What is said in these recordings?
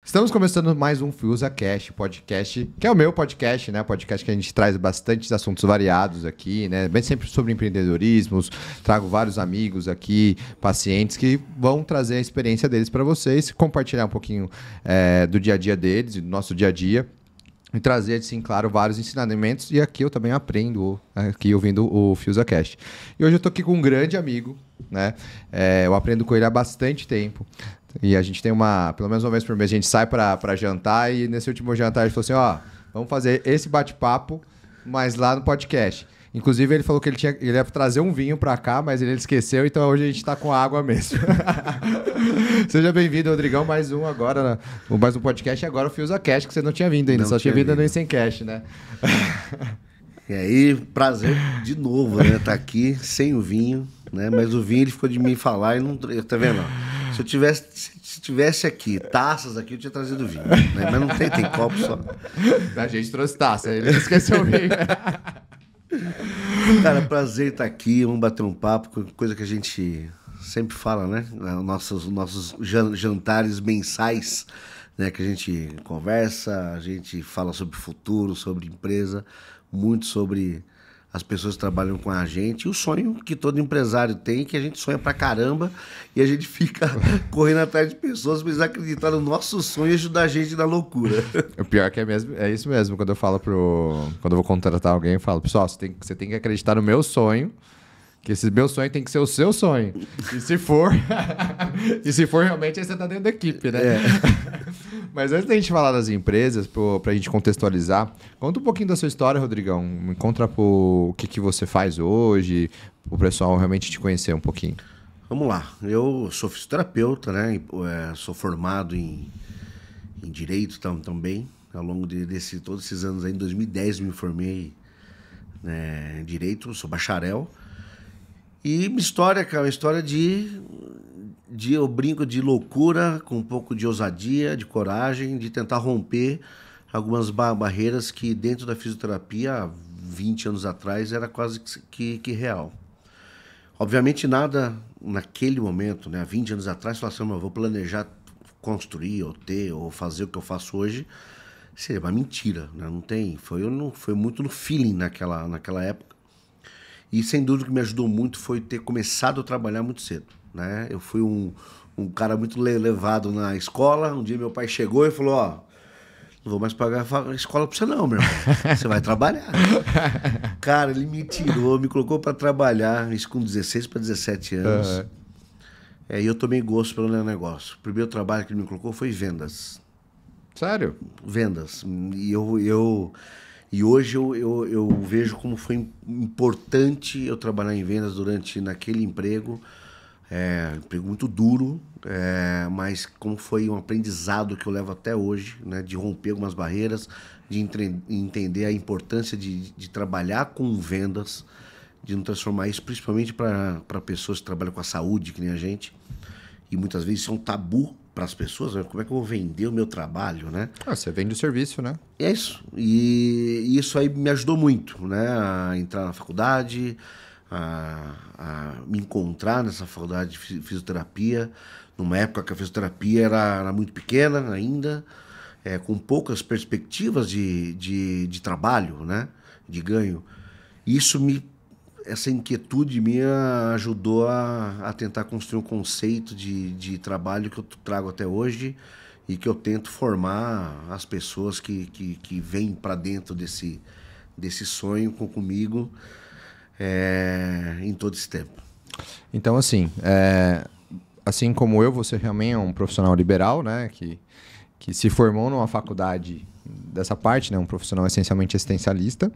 Estamos começando mais um FusaCast, podcast, que é o meu podcast, né? Podcast que a gente traz bastantes assuntos variados aqui, né? Bem sempre sobre empreendedorismo, trago vários amigos aqui, pacientes que vão trazer a experiência deles para vocês, compartilhar um pouquinho do dia a dia deles, do nosso dia a dia. E trazer, assim, claro, vários ensinamentos. E aqui eu também aprendo, aqui ouvindo o FusaCast. E hoje eu tô aqui com um grande amigo, né? Eu aprendo com ele há bastante tempo. E a gente tem pelo menos uma vez por mês, a gente sai para jantar. E nesse último jantar ele falou assim, vamos fazer esse bate-papo, mas lá no podcast. Inclusive ele falou que ele ia trazer um vinho para cá, mas ele esqueceu, então hoje a gente tá com água mesmo. Seja bem-vindo, Rodrigão, mais um agora, mais um podcast, e agora o FusaCast, que você não tinha vindo ainda, só tinha vindo no Insencast, né? E aí, prazer de novo, né? Tá aqui sem o vinho, né? Mas o vinho ele ficou de mim falar e não... Tá vendo? Se tivesse aqui, taças aqui, eu tinha trazido vinho, né? Mas não tem copo só. A gente trouxe taça, ele esqueceu o vinho. Cara, prazer estar aqui, vamos bater um papo, coisa que a gente sempre fala, né? Nossos jantares mensais, né? Que a gente conversa, a gente fala sobre futuro, sobre empresa, muito sobre as pessoas que trabalham com a gente, e o sonho que todo empresário tem, que a gente sonha pra caramba, e a gente fica correndo atrás de pessoas pra eles acreditarem no nosso sonho e ajudar a gente na loucura. O pior que é isso mesmo, quando eu falo quando eu vou contratar alguém, eu falo, pessoal, você tem que acreditar no meu sonho, que esse meu sonho tem que ser o seu sonho. E se for, realmente, aí você tá dentro da equipe, né? Mas antes da gente falar das empresas, pra gente contextualizar, conta um pouquinho da sua história, Rodrigão. Me conta o que você faz hoje, o pessoal realmente te conhecer um pouquinho. Vamos lá. Eu sou fisioterapeuta, né? Sou formado em Direito também. Ao longo de todos esses anos aí, em 2010 me formei, né, em Direito, sou bacharel. E minha história, cara, uma história eu brinco de loucura, com um pouco de ousadia, de coragem, de tentar romper algumas barreiras que dentro da fisioterapia, há 20 anos atrás, era quase que real. Obviamente nada naquele momento, né, há 20 anos atrás, falar assim, eu vou planejar construir, ou ter, ou fazer o que eu faço hoje, seria uma mentira, né? Não tem, foi muito no feeling naquela época. E sem dúvida o que me ajudou muito foi ter começado a trabalhar muito cedo, né? Eu fui um cara muito levado na escola. Um dia meu pai chegou e falou, não vou mais pagar a escola pra você não, meu irmão. Você vai trabalhar. Cara, ele me tirou, me colocou para trabalhar, isso com 16 para 17 anos. Uhum. E eu tomei gosto pelo negócio. O primeiro trabalho que ele me colocou foi vendas. Sério? Vendas. E hoje eu vejo como foi importante eu trabalhar em vendas naquele emprego. Um emprego muito duro, mas como foi um aprendizado que eu levo até hoje, né, de romper algumas barreiras, de entender a importância de trabalhar com vendas, de não transformar isso principalmente para pessoas que trabalham com a saúde, que nem a gente. E muitas vezes isso é um tabu para as pessoas, né? Como é que eu vou vender o meu trabalho, né? Você vende o serviço, né? É isso. E isso aí me ajudou muito, né? A entrar na faculdade, a me encontrar nessa faculdade de fisioterapia, numa época que a fisioterapia era muito pequena ainda, com poucas perspectivas de trabalho, né? De ganho. Essa inquietude minha ajudou a tentar construir um conceito de trabalho que eu trago até hoje e que eu tento formar as pessoas que vêm para dentro desse sonho comigo em todo esse tempo. Então, assim como você realmente é um profissional liberal, né, que se formou numa faculdade dessa parte, né, um profissional essencialmente assistencialista,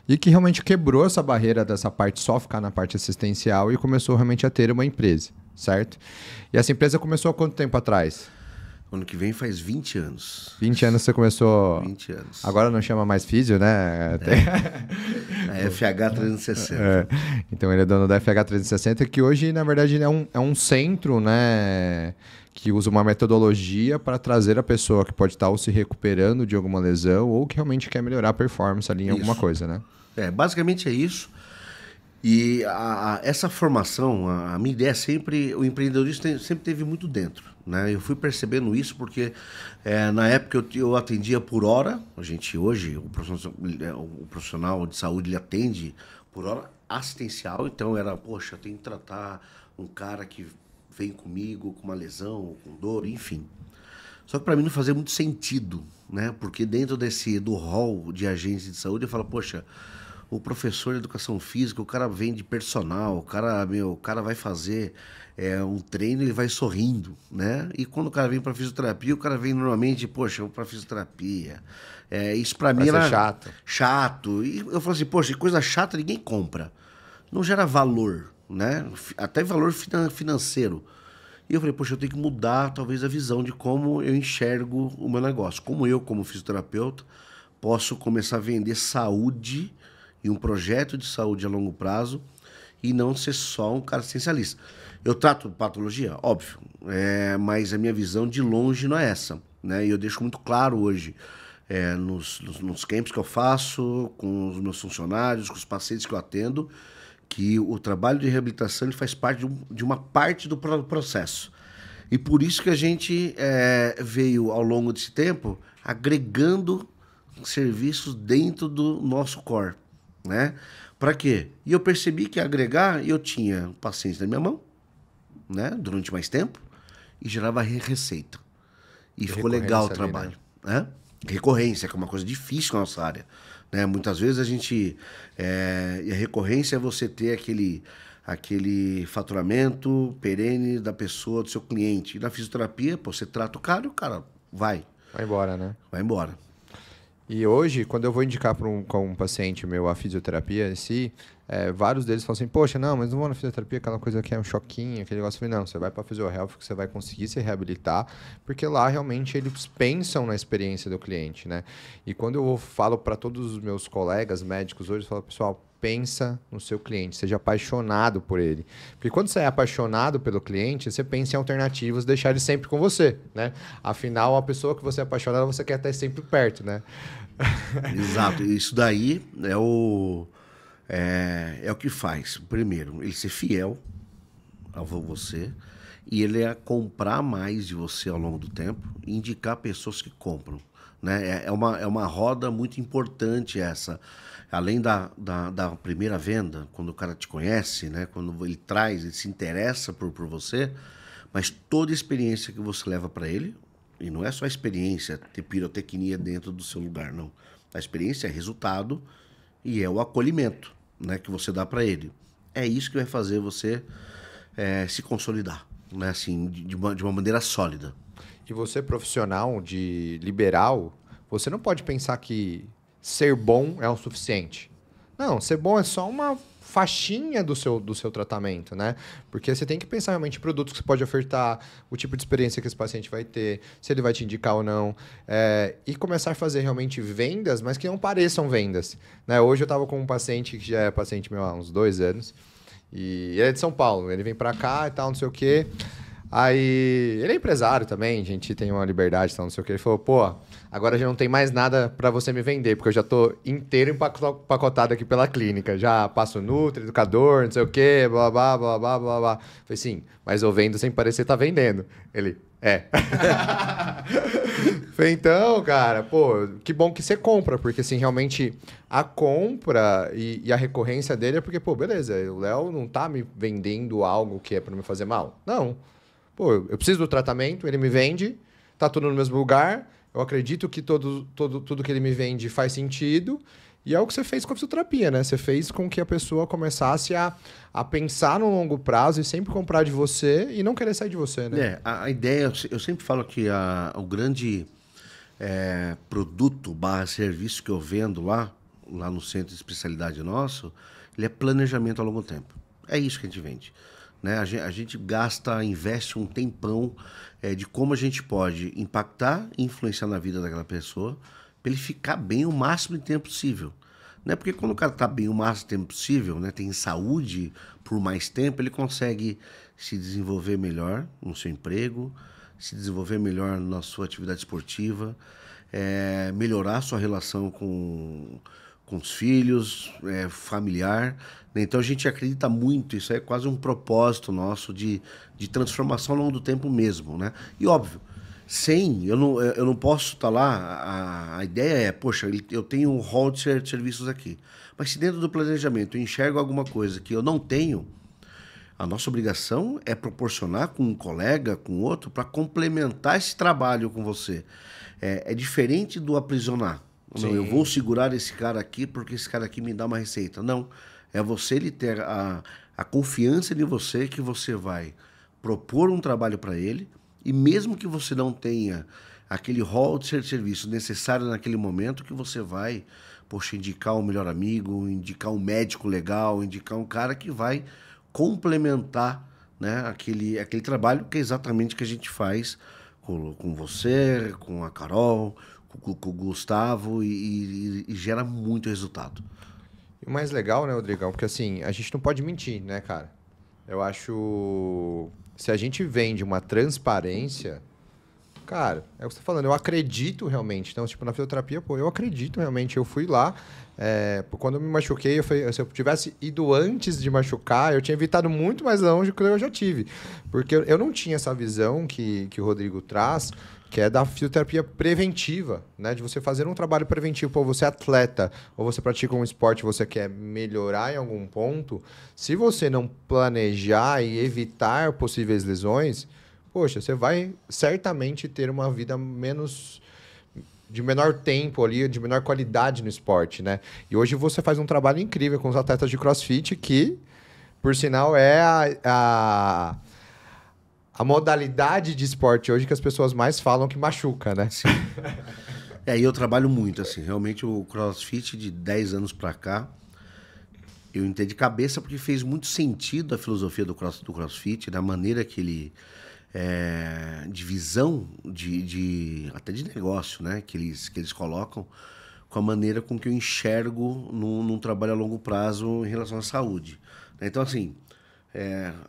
e que realmente quebrou essa barreira dessa parte, só ficar na parte assistencial, e começou realmente a ter uma empresa, certo? E essa empresa começou há quanto tempo atrás? Ano que vem faz 20 anos. 20 anos você começou... 20 anos. Agora não chama mais Físio, né? A FH 360. Então ele é dono da FH 360, que hoje, na verdade, é um centro, né, que usa uma metodologia para trazer a pessoa que pode estar ou se recuperando de alguma lesão ou que realmente quer melhorar a performance ali em alguma coisa, né? Basicamente é isso. E essa formação, a minha ideia sempre, o empreendedorismo sempre teve muito dentro, né? Eu fui percebendo isso porque na época eu atendia por hora. A gente hoje, o profissional de saúde, ele atende por hora assistencial. Então era, poxa, eu tenho que tratar um cara que vem comigo com uma lesão, com dor, enfim. Só que para mim não fazia muito sentido, né? Porque dentro do hall de agentes de saúde, eu falo, poxa, o professor de educação física, o cara vem de personal, o cara vai fazer um treino, ele vai sorrindo, né? E quando o cara vem para fisioterapia, o cara vem normalmente, poxa, para fisioterapia. Isso para mim era chato. Chato. E eu falo assim, poxa, coisa chata ninguém compra. Não gera valor, né? Até valor financeiro. E eu falei, poxa, eu tenho que mudar talvez a visão de como eu enxergo o meu negócio. Como eu, como fisioterapeuta, posso começar a vender saúde e um projeto de saúde a longo prazo e não ser só um cara essencialista. Eu trato patologia, óbvio, mas a minha visão de longe não é essa, né? E eu deixo muito claro hoje nos campos que eu faço, com os meus funcionários, com os pacientes que eu atendo, que o trabalho de reabilitação ele faz parte de uma parte do processo. E por isso que a gente veio, ao longo desse tempo, agregando serviços dentro do nosso core, né? Para quê? E eu percebi que agregar, eu tinha pacientes na minha mão, né? Durante mais tempo, e gerava receita. E ficou legal o trabalho. Ali, né? Recorrência, que é uma coisa difícil na nossa área. Né? Muitas vezes a gente... e a recorrência é você ter aquele faturamento perene da pessoa, do seu cliente. E na fisioterapia, pô, você trata o cara e o cara vai. Vai embora, né? Vai embora. E hoje, quando eu vou indicar para um paciente meu a fisioterapia em si, vários deles falam assim, poxa, não, mas não vou na fisioterapia, aquela coisa que é um choquinho, aquele negócio. Eu falei, não, você vai para a PhysioHealth que você vai conseguir se reabilitar, porque lá realmente eles pensam na experiência do cliente, né? E quando eu falo para todos os meus colegas médicos hoje, eu falo, pessoal, pensa no seu cliente, seja apaixonado por ele. Porque quando você é apaixonado pelo cliente, você pensa em alternativas, deixar ele sempre com você, né? Afinal, a pessoa que você é apaixonado, você quer estar sempre perto, né? Exato. Isso daí é o que faz, primeiro, ele ser fiel a você e ele comprar mais de você ao longo do tempo e indicar pessoas que compram. Né? É uma roda muito importante essa. Além da primeira venda, quando o cara te conhece, né? Quando ele se interessa por você, mas toda a experiência que você leva para ele, e não é só a experiência, ter pirotecnia dentro do seu lugar, não. A experiência é resultado e é o acolhimento, né, que você dá para ele. É isso que vai fazer você se consolidar, né, assim, de uma maneira sólida. E você, profissional de liberal, você não pode pensar que ser bom é o suficiente. Não, ser bom é só uma faixinha do seu tratamento, né? Porque você tem que pensar realmente em produtos que você pode ofertar, o tipo de experiência que esse paciente vai ter, se ele vai te indicar ou não, e começar a fazer realmente vendas, mas que não pareçam vendas. Né? Hoje eu estava com um paciente que já é paciente meu há uns 2 anos, e ele é de São Paulo, ele vem para cá e tal, não sei o quê. Aí, ele é empresário também, a gente tem uma liberdade, tal, não sei o que. Ele falou, pô, agora já não tem mais nada para você me vender, porque eu já tô inteiro empacotado aqui pela clínica. Já passo Nutri, educador, não sei o que, blá, blá, blá, blá, blá, blá. Falei, sim, mas eu vendo sem parecer tá vendendo. Ele, Falei, então, cara, pô, que bom que você compra, porque assim, realmente a compra e a recorrência dele é porque, pô, beleza, o Léo não tá me vendendo algo que é para me fazer mal. Não. Pô, eu preciso do tratamento, ele me vende, tá tudo no mesmo lugar, eu acredito que tudo que ele me vende faz sentido, e é o que você fez com a fisioterapia, né? Você fez com que a pessoa começasse a pensar no longo prazo e sempre comprar de você e não querer sair de você, né? A ideia, eu sempre falo que o grande produto / serviço que eu vendo lá no centro de especialidade nosso, ele é planejamento a longo tempo. É isso que a gente vende. Né? A gente investe um tempão de como a gente pode impactar e influenciar na vida daquela pessoa para ele ficar bem o máximo de tempo possível. Né? Porque quando o cara está bem o máximo de tempo possível, né? Tem saúde por mais tempo, ele consegue se desenvolver melhor no seu emprego, se desenvolver melhor na sua atividade esportiva, melhorar a sua relação com com os filhos, familiar. Né? Então a gente acredita muito, isso é quase um propósito nosso de transformação ao longo do tempo mesmo. Né? E óbvio, eu não posso estar lá, a ideia é, poxa, eu tenho um hall de serviços aqui. Mas se dentro do planejamento eu enxergo alguma coisa que eu não tenho, a nossa obrigação é proporcionar com um colega, com outro, para complementar esse trabalho com você. É diferente do aprisionar. Não, eu vou segurar esse cara aqui porque esse cara aqui me dá uma receita. Não, é você ele ter a confiança em você que você vai propor um trabalho para ele e mesmo que você não tenha aquele rol de serviço necessário naquele momento, que você vai, poxa, indicar um melhor amigo, indicar um médico legal, indicar um cara que vai complementar, né, aquele trabalho que é exatamente o que a gente faz com você, com a Carol, com o Gustavo e gera muito resultado. E o mais legal, né, Rodrigão, porque assim, a gente não pode mentir, né, cara? Eu acho... Se a gente vende uma transparência... Cara, é o que você tá falando, eu acredito realmente. Então, tipo, na fisioterapia, pô, eu acredito realmente. Eu fui lá, quando eu me machuquei, se eu tivesse ido antes de machucar, eu tinha evitado muito mais longe do que eu já tive. Porque eu não tinha essa visão que o Rodrigo traz, que é da fisioterapia preventiva, né? De você fazer um trabalho preventivo. Pô, você é atleta, ou você pratica um esporte, você quer melhorar em algum ponto. Se você não planejar e evitar possíveis lesões... Poxa, você vai certamente ter uma vida de menor tempo ali, de menor qualidade no esporte, né? E hoje você faz um trabalho incrível com os atletas de CrossFit, que, por sinal, é a modalidade de esporte hoje que as pessoas mais falam que machuca, né? Sim. E eu trabalho muito, assim. Realmente, o CrossFit de 10 anos para cá, eu entrei de cabeça porque fez muito sentido a filosofia do CrossFit, da maneira que ele... de visão até de negócio, né? que eles colocam com a maneira com que eu enxergo num trabalho a longo prazo em relação à saúde. Então, assim,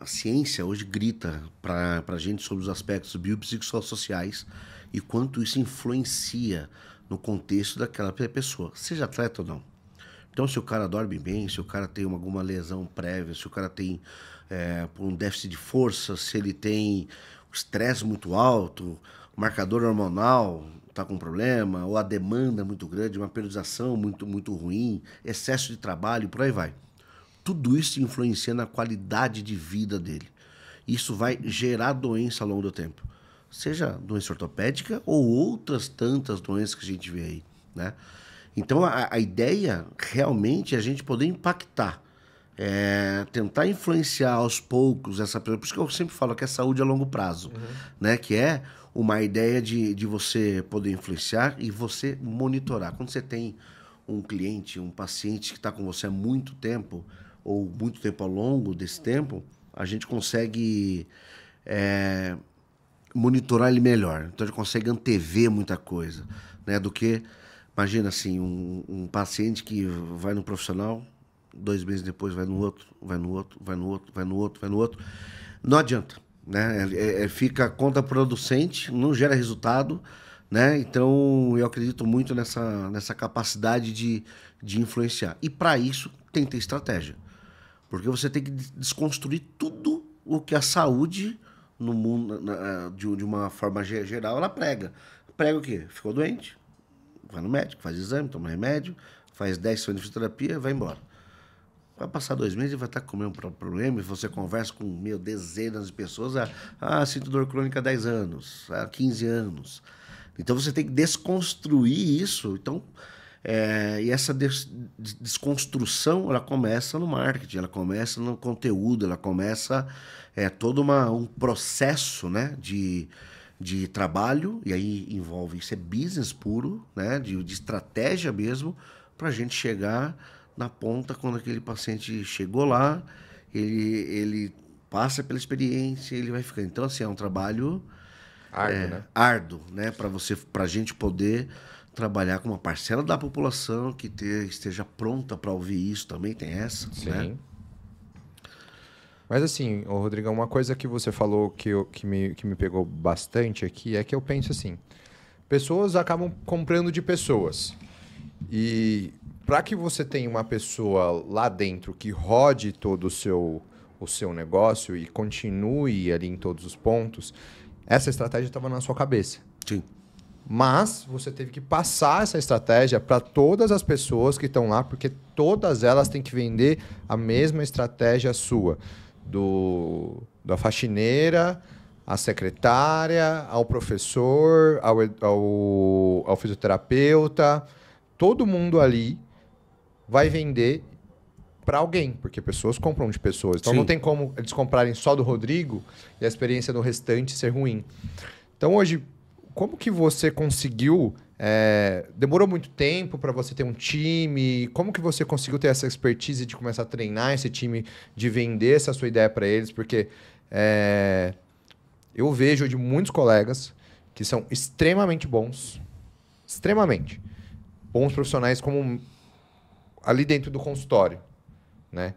a ciência hoje grita para a gente sobre os aspectos biopsicossociais e quanto isso influencia no contexto daquela pessoa, seja atleta ou não. Então, se o cara dorme bem, se o cara tem alguma lesão prévia, se o cara tem um déficit de força, se ele tem estresse muito alto, o marcador hormonal está com problema, ou a demanda muito grande, uma periodização muito ruim, excesso de trabalho, por aí vai. Tudo isso influencia na qualidade de vida dele. Isso vai gerar doença ao longo do tempo. Seja doença ortopédica ou outras tantas doenças que a gente vê aí, né? Então, a ideia realmente é a gente poder impactar, tentar influenciar aos poucos essa pessoa. Por isso que eu sempre falo que é saúde a longo prazo, né? Que é uma ideia de você poder influenciar e você monitorar. Quando você tem um cliente, um paciente que está com você há muito tempo, ou muito tempo ao longo desse tempo, a gente consegue monitorar ele melhor. Então, a gente consegue antever muita coisa, né? Do que... Imagina assim, um paciente que vai no profissional, 2 meses depois vai no outro, vai no outro, vai no outro, vai no outro, vai no outro. Não adianta, né? Fica contraproducente, não gera resultado, né? Então, eu acredito muito nessa capacidade de influenciar. E para isso, tem que ter estratégia. Porque você tem que desconstruir tudo o que a saúde no mundo, de uma forma geral, ela prega. Prega o quê? Ficou doente? Vai no médico, faz exame, toma remédio, faz 10 sessões de fisioterapia, vai embora. Vai passar 2 meses e vai estar com o mesmo problema, e você conversa com dezenas de pessoas, sinto dor crônica há 10 anos, há 15 anos. Então você tem que desconstruir isso. Então, e essa desconstrução, ela começa no marketing, ela começa no conteúdo, ela começa todo um processo, né, de trabalho, e aí envolve, isso é business puro, né, de estratégia mesmo, para a gente chegar na ponta quando aquele paciente chegou lá, ele passa pela experiência, ele vai ficar. Então, assim, é um trabalho árduo, né, para a gente poder trabalhar com uma parcela da população que esteja pronta para ouvir isso, também tem essa. Sim. Né? Mas assim, Rodrigão, uma coisa que você falou que me pegou bastante aqui é que eu penso assim, pessoas acabam comprando de pessoas. E para que você tenha uma pessoa lá dentro que rode todo o seu negócio e continue ali em todos os pontos, essa estratégia estava na sua cabeça. Sim. Mas você teve que passar essa estratégia para todas as pessoas que estão lá, porque todas elas têm que vender a mesma estratégia sua. Da faxineira, à secretária, ao professor, ao fisioterapeuta. Todo mundo ali vai vender para alguém, porque pessoas compram de pessoas. Então não tem como eles comprarem só do Rodrigo e a experiência do restante ser ruim. Então hoje, como que você conseguiu... demorou muito tempo para você ter um time? Como que você conseguiu ter essa expertise de começar a treinar esse time, de vender essa sua ideia para eles? Porque eu vejo de muitos colegas que são extremamente bons profissionais como ali dentro do consultório, né?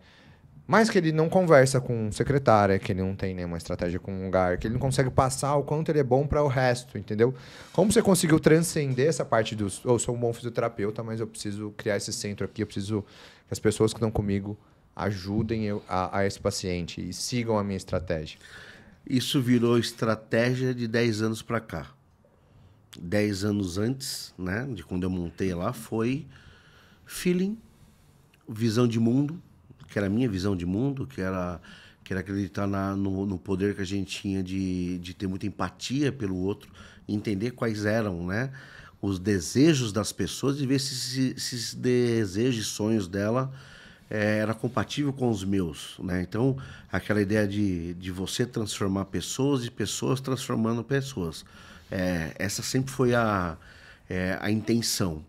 Mas que ele não conversa com secretária, que ele não tem nenhuma estratégia com um lugar, que ele não consegue passar o quanto ele é bom para o resto, entendeu? Como você conseguiu transcender essa parte dos... Eu sou um bom fisioterapeuta, mas eu preciso criar esse centro aqui, eu preciso que as pessoas que estão comigo ajudem a esse paciente e sigam a minha estratégia. Isso virou estratégia de 10 anos para cá. 10 anos antes, né, de quando eu montei lá, foi feeling, visão de mundo, que era a minha visão de mundo, que era acreditar no poder que a gente tinha de ter muita empatia pelo outro, entender quais eram, né, os desejos das pessoas e ver se esses desejos e sonhos dela era compatível com os meus, né? Então, aquela ideia de você transformar pessoas e pessoas transformando pessoas. Essa sempre foi a intenção.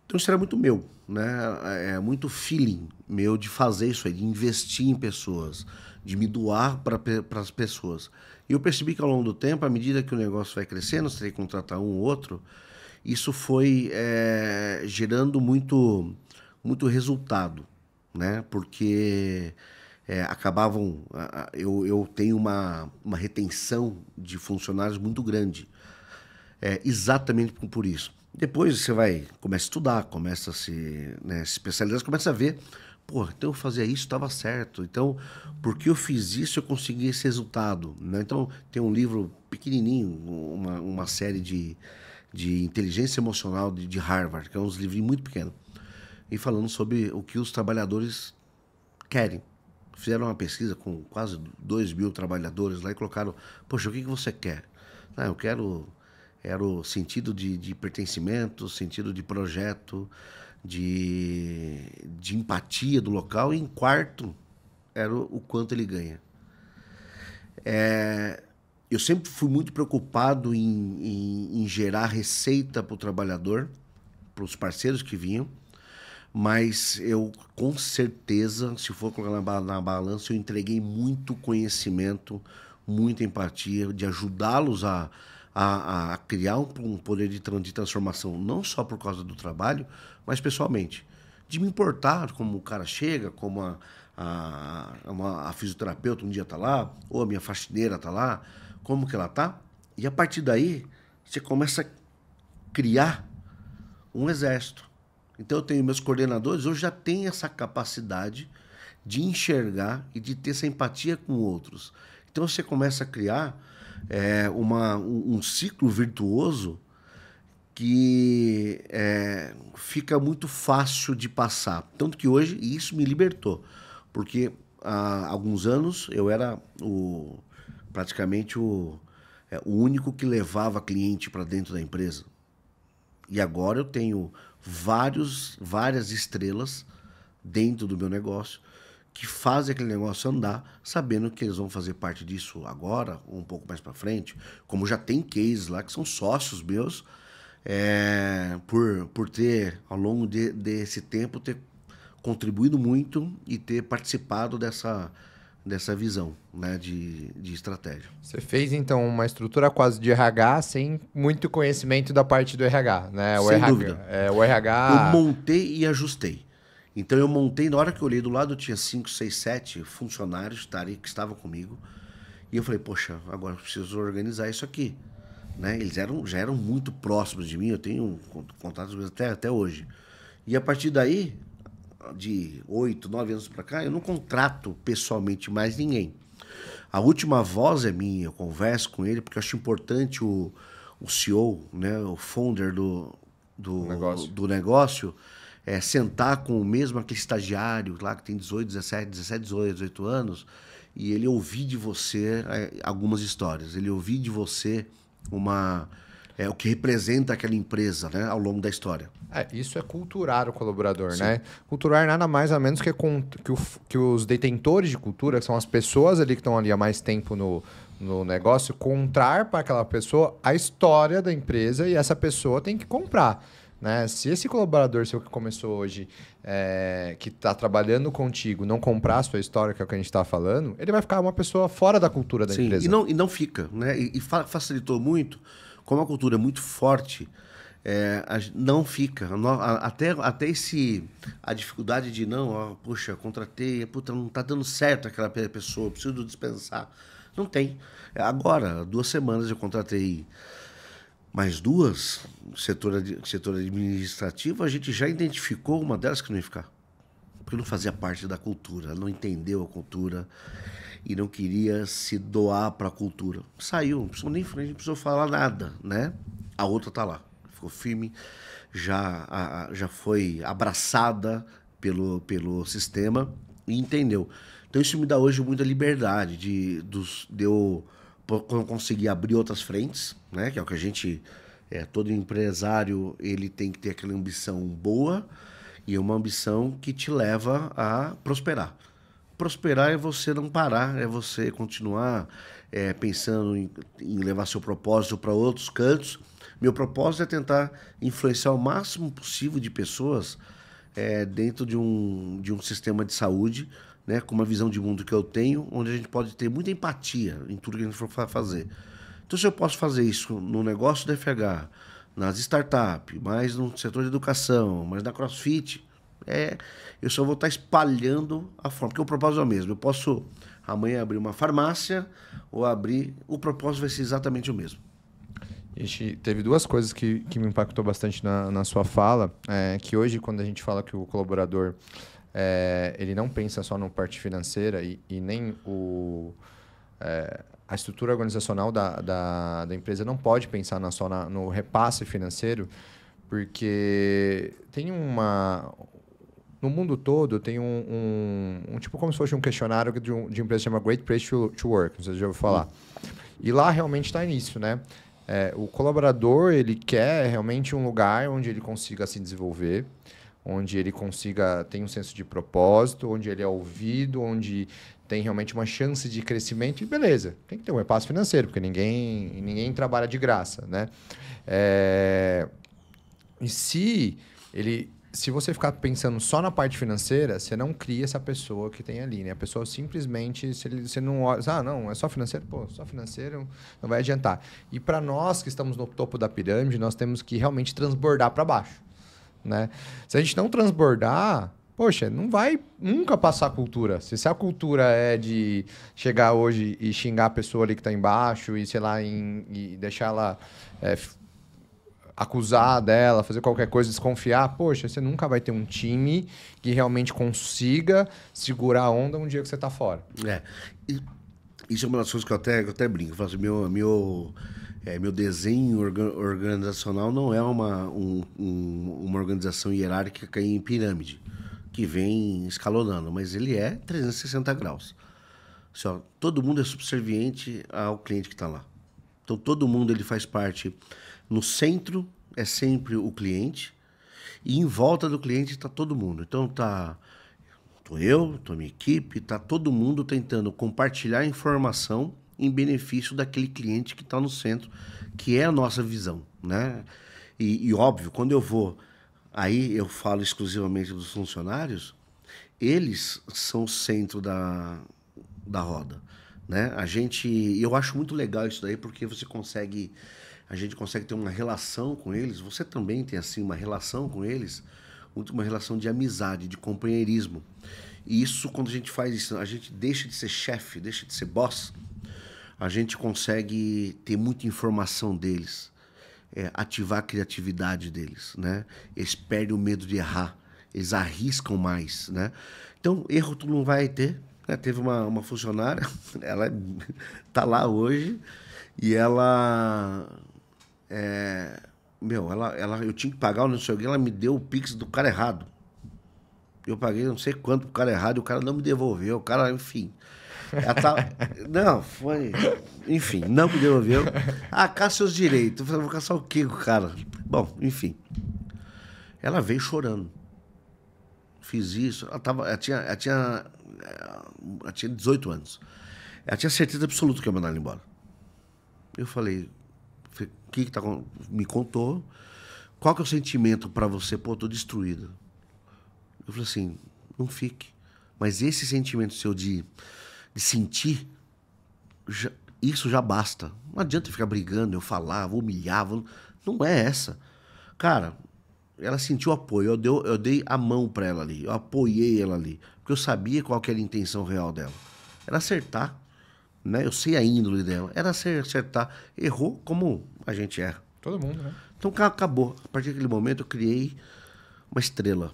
Então, isso era muito meu, né? Muito feeling meu de fazer isso aí, de investir em pessoas, de me doar para as pessoas. E eu percebi que ao longo do tempo, à medida que o negócio vai crescendo, você tem que contratar um ou outro, isso foi gerando muito resultado, né? Porque acabavam... Eu tenho uma retenção de funcionários muito grande, exatamente por isso. Depois você começa a estudar, começa a se especializar, começa a ver, pô, então eu fazia isso, estava certo. Então, porque eu fiz isso, eu consegui esse resultado, né? Então, tem um livro pequenininho, uma série de inteligência emocional de Harvard, que é uns livrinhos muito pequenos, e falando sobre o que os trabalhadores querem. Fizeram uma pesquisa com quase 2.000 trabalhadores lá e colocaram, poxa, o que você quer? Eu quero... Era o sentido de pertencimento, sentido de projeto, de empatia do local. E em quarto, era o quanto ele ganha. Eu sempre fui muito preocupado em gerar receita para o trabalhador, para os parceiros que vinham. Mas eu, com certeza, se for colocar na balança, eu entreguei muito conhecimento, muita empatia, de ajudá-los a criar um poder de transformação, não só por causa do trabalho, mas pessoalmente. De me importar como o cara chega, como a fisioterapeuta um dia está lá, ou a minha faxineira está lá, como que ela está. E a partir daí, você começa a criar um exército. Então eu tenho meus coordenadores, hoje já têm essa capacidade de enxergar e de ter essa empatia com outros. Então você começa a criar um ciclo virtuoso que fica muito fácil de passar. Tanto que hoje isso me libertou, porque há alguns anos eu era praticamente o único que levava cliente para dentro da empresa. E agora eu tenho várias estrelas dentro do meu negócio que fazem aquele negócio andar, sabendo que eles vão fazer parte disso agora, ou um pouco mais para frente, como já tem cases lá que são sócios meus, por ter, ao longo desse tempo, ter contribuído muito e ter participado dessa visão, né, de estratégia. Você fez, então, uma estrutura quase de RH sem muito conhecimento da parte do RH, né? Sem dúvida. O RH... Eu montei e ajustei. Então eu montei, na hora que eu olhei do lado, eu tinha 5, 6, 7 funcionários que estavam comigo. E eu falei, poxa, agora eu preciso organizar isso aqui. Né? Eles já eram muito próximos de mim, eu tenho contatos até hoje. E a partir daí, de 8, 9 anos para cá, eu não contrato pessoalmente mais ninguém. A última voz é minha, eu converso com ele, porque eu acho importante o CEO, né, o founder do negócio sentar com o mesmo aquele estagiário lá que tem 18, 18 anos, e ele ouvir de você algumas histórias, ele ouvir de você o que representa aquela empresa, né, ao longo da história. Isso é culturar o colaborador, né? Culturar nada mais ou menos que os detentores de cultura, que são as pessoas ali que estão ali há mais tempo no negócio, contar para aquela pessoa a história da empresa e essa pessoa tem que comprar. Né? Se esse colaborador seu que começou hoje, que está trabalhando contigo, não comprar a sua história, que é o que a gente está falando, ele vai ficar uma pessoa fora da cultura da empresa. E não fica. Né? E facilitou muito, como a cultura é muito forte, não fica. Até a dificuldade de puxa, contratei, não está dando certo aquela pessoa, preciso dispensar. Não tem. Agora, 2 semanas eu contratei mais 2, setor administrativo, a gente já identificou uma delas que não ia ficar. Porque não fazia parte da cultura, não entendeu a cultura e não queria se doar para a cultura. Saiu, não precisou falar nada, né? A outra está lá, ficou firme, já foi abraçada pelo sistema e entendeu. Então isso me dá hoje muita liberdade de eu conseguir abrir outras frentes, né? Que é o que a gente... todo empresário ele tem que ter aquela ambição boa e uma ambição que te leva a prosperar. Prosperar é você não parar, é você continuar pensando em levar seu propósito para outros cantos. Meu propósito é tentar influenciar o máximo possível de pessoas dentro de um sistema de saúde, né, com uma visão de mundo que eu tenho, onde a gente pode ter muita empatia em tudo que a gente for fazer. Então, se eu posso fazer isso no negócio da FH, nas startups, mais no setor de educação, mais na CrossFit, eu só vou estar espalhando a forma, porque o propósito é o mesmo. Eu posso amanhã abrir uma farmácia ou o propósito vai ser exatamente o mesmo. Teve 2 coisas que me impactou bastante na sua fala, que hoje, quando a gente fala que o colaborador ele não pensa só na parte financeira e nem a estrutura organizacional da empresa não pode pensar só no repasse financeiro, porque tem no mundo todo tem tipo como se fosse um questionário de empresa que chama Great Place to Work, não sei se já ouviu falar. E lá realmente está nisso, né? O colaborador ele quer realmente um lugar onde ele consiga se desenvolver, onde ele consiga ter um senso de propósito, onde ele é ouvido, onde tem realmente uma chance de crescimento e beleza, tem que ter um repasse financeiro, porque ninguém trabalha de graça, né? E se você ficar pensando só na parte financeira, você não cria essa pessoa que tem ali, né? A pessoa simplesmente, você não olha, não, é só financeiro? Pô, só financeiro não vai adiantar. E para nós que estamos no topo da pirâmide, nós temos que realmente transbordar para baixo. Né? Se a gente não transbordar, poxa, não vai nunca passar a cultura. Se a cultura é de chegar hoje e xingar a pessoa ali que está embaixo e, sei lá, e deixar ela acusar dela, fazer qualquer coisa, desconfiar, poxa, você nunca vai ter um time que realmente consiga segurar a onda um dia que você está fora. Isso é uma das coisas que eu até brinco. Eu faço meu desenho organizacional não é uma organização hierárquica em pirâmide, que vem escalonando, mas ele é 360 graus. Assim, todo mundo é subserviente ao cliente que está lá. Então, todo mundo ele faz parte. No centro é sempre o cliente e em volta do cliente está todo mundo. Então, tô eu, tô minha equipe, está todo mundo tentando compartilhar informação em benefício daquele cliente que está no centro, que é a nossa visão, né? E óbvio, quando eu vou, aí eu falo exclusivamente dos funcionários, eles são o centro da roda, né? Eu acho muito legal isso daí, porque a gente consegue ter uma relação com eles, você também tem assim uma relação com eles, uma relação de amizade, de companheirismo. E isso, quando a gente faz isso, a gente deixa de ser chefe, deixa de ser boss, a gente consegue ter muita informação deles, ativar a criatividade deles, né? Eles perdem o medo de errar. Eles arriscam mais, né? Então, erro tu não vai ter. Né? Teve uma funcionária, ela tá lá hoje, e ela... eu tinha que pagar, não sei o que, ela me deu o Pix do cara errado. Eu paguei não sei quanto pro cara errado e o cara não me devolveu. O cara, enfim... Não, foi... Enfim, não me devolveu. Caça seus direitos. Eu falei, vou caçar o quê com o cara? Bom, enfim. Ela veio chorando. Fiz isso. Ela tinha 18 anos. Ela tinha certeza absoluta que eu ia mandar ela embora. Eu falei, o que tá... Me contou. Qual que é o sentimento pra você? Pô, tô destruída. Eu falei assim, não fique. Mas esse sentimento seu de sentir, isso já basta. Não adianta ficar brigando, eu falava, humilhava. Não é essa. Cara, ela sentiu apoio. Eu dei a mão pra ela ali. Eu apoiei ela ali. Porque eu sabia qual que era a intenção real dela. Era acertar. Né? Eu sei a índole dela. Era acertar. Errou como a gente erra. Todo mundo, né? Então acabou. A partir daquele momento eu criei uma estrela.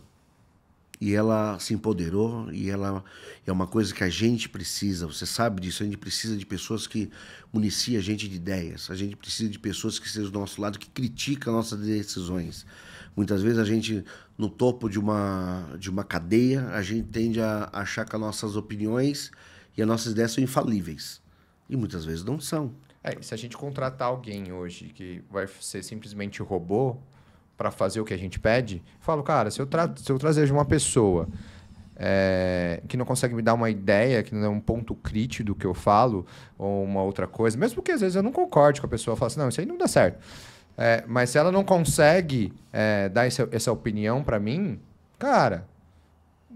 E ela se empoderou, e ela é uma coisa que a gente precisa, você sabe disso, a gente precisa de pessoas que municiem a gente de ideias, a gente precisa de pessoas que estejam do nosso lado, que criticam nossas decisões. Muitas vezes a gente, no topo de uma cadeia, a gente tende a achar que as nossas opiniões e as nossas ideias são infalíveis. E muitas vezes não são. Se a gente contratar alguém hoje que vai ser simplesmente robô, para fazer o que a gente pede, falo, cara, se eu trazer de uma pessoa que não consegue me dar uma ideia, que não é um ponto crítico do que eu falo, ou uma outra coisa, mesmo que às vezes eu não concorde com a pessoa, eu falo assim, não, isso aí não dá certo. Mas se ela não consegue dar essa opinião para mim, cara,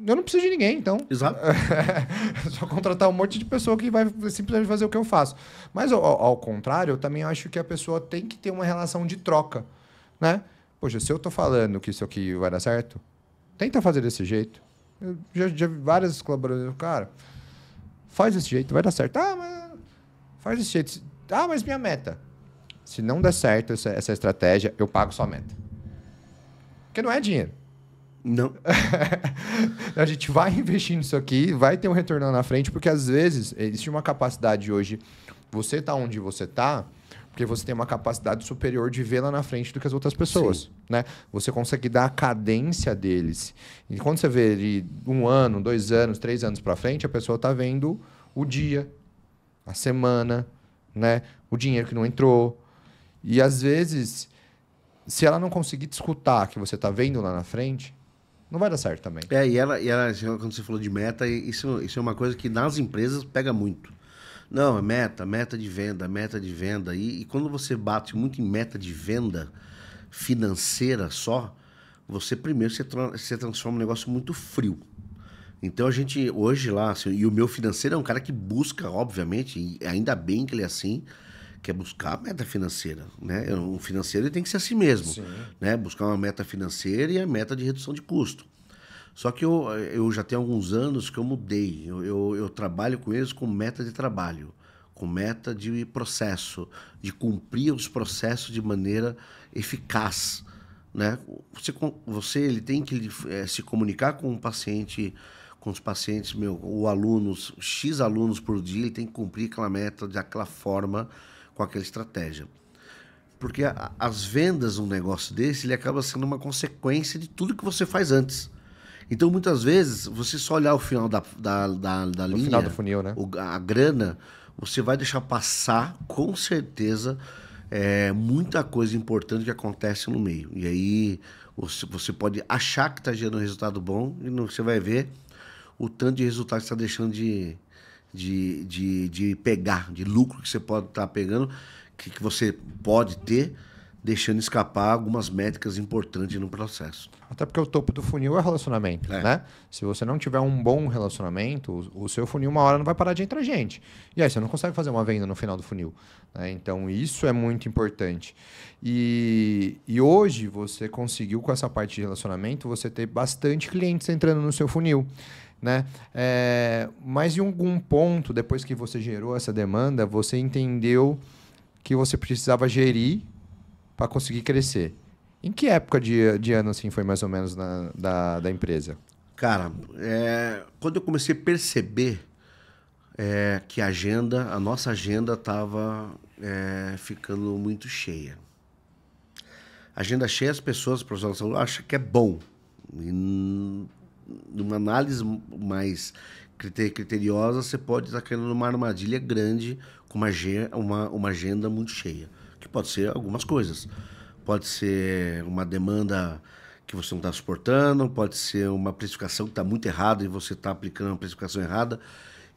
eu não preciso de ninguém, então. Exato. Só contratar um monte de pessoa que vai simplesmente fazer o que eu faço. Mas, ao contrário, eu também acho que a pessoa tem que ter uma relação de troca, né? Poxa, se eu tô falando que isso aqui vai dar certo, tenta fazer desse jeito. Eu já vi várias colaboradoras, cara, faz desse jeito, vai dar certo. Mas faz desse jeito. Mas minha meta. Se não der certo essa estratégia, eu pago sua meta. Porque não é dinheiro. Não. A gente vai investir nisso aqui, vai ter um retorno lá na frente, porque às vezes existe uma capacidade hoje, você tá onde você tá, porque você tem uma capacidade superior de ver lá na frente do que as outras pessoas, né? Você consegue dar a cadência deles. E quando você vê de 1 ano, 2 anos, 3 anos para frente, a pessoa está vendo o dia, a semana, né? O dinheiro que não entrou. E às vezes, se ela não conseguir te escutar que você está vendo lá na frente, não vai dar certo também. E ela, quando você falou de meta, isso é uma coisa que nas empresas pega muito. Não, é meta de venda. E quando você bate muito em meta de venda financeira só, você primeiro se transforma num negócio muito frio. Então a gente, hoje lá, assim, e o meu financeiro é um cara que busca, obviamente, e ainda bem que ele é assim, que é buscar a meta financeira, né? Um financeiro ele tem que ser assim mesmo, né? Buscar uma meta financeira e a meta de redução de custo. Só que eu já tenho alguns anos que eu mudei. Eu trabalho com eles com meta de trabalho, com meta de processo, de cumprir os processos de maneira eficaz, né? Ele tem que se comunicar com o paciente, com os pacientes, X alunos por dia, ele tem que cumprir aquela meta daquela forma, com aquela estratégia. Porque as vendas, um negócio desse, ele acaba sendo uma consequência de tudo que você faz antes. Então, muitas vezes, você só olhar o final da linha... O final do funil, né? A grana, você vai deixar passar, com certeza, muita coisa importante que acontece no meio. E aí, você pode achar que está gerando um resultado bom e você vai ver o tanto de resultado que você está deixando de pegar, de lucro que você pode estar pegando, que você pode ter, deixando escapar algumas métricas importantes no processo. Até porque o topo do funil é relacionamento, né? Se você não tiver um bom relacionamento, o seu funil uma hora não vai parar de entrar gente. E aí você não consegue fazer uma venda no final do funil, né? Então isso é muito importante. E hoje você conseguiu com essa parte de relacionamento, você ter bastante clientes entrando no seu funil, né? Mas em algum ponto, depois que você gerou essa demanda, você entendeu que você precisava gerir para conseguir crescer. Em que época de ano, assim, foi mais ou menos da empresa? Cara, quando eu comecei a perceber que a nossa agenda estava ficando muito cheia. Agenda cheia, as pessoas, profissionais de saúde, acham que é bom. E, numa análise mais criteriosa, você pode estar caindo numa armadilha grande com uma agenda muito cheia. Que pode ser algumas coisas. Pode ser uma demanda que você não está suportando, pode ser uma precificação que está muito errada e você está aplicando uma precificação errada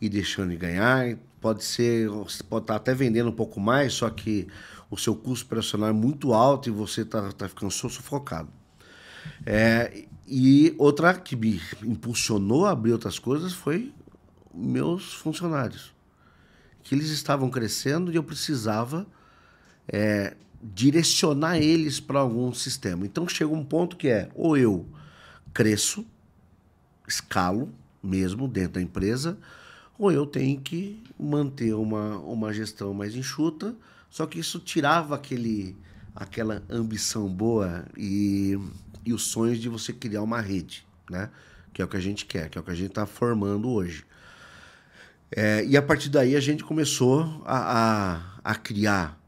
e deixando de ganhar. Pode ser, você pode estar até vendendo um pouco mais, só que o seu custo operacional é muito alto e você está ficando sufocado. E outra que me impulsionou a abrir outras coisas foi meus funcionários. Que eles estavam crescendo e eu precisava direcionar eles para algum sistema. Então chega um ponto que ou eu cresço, escalo mesmo dentro da empresa, ou eu tenho que manter uma gestão mais enxuta, só que isso tirava aquela ambição boa e os sonhos de você criar uma rede, né? Que é o que a gente quer, que é o que a gente está formando hoje. E a partir daí a gente começou a criar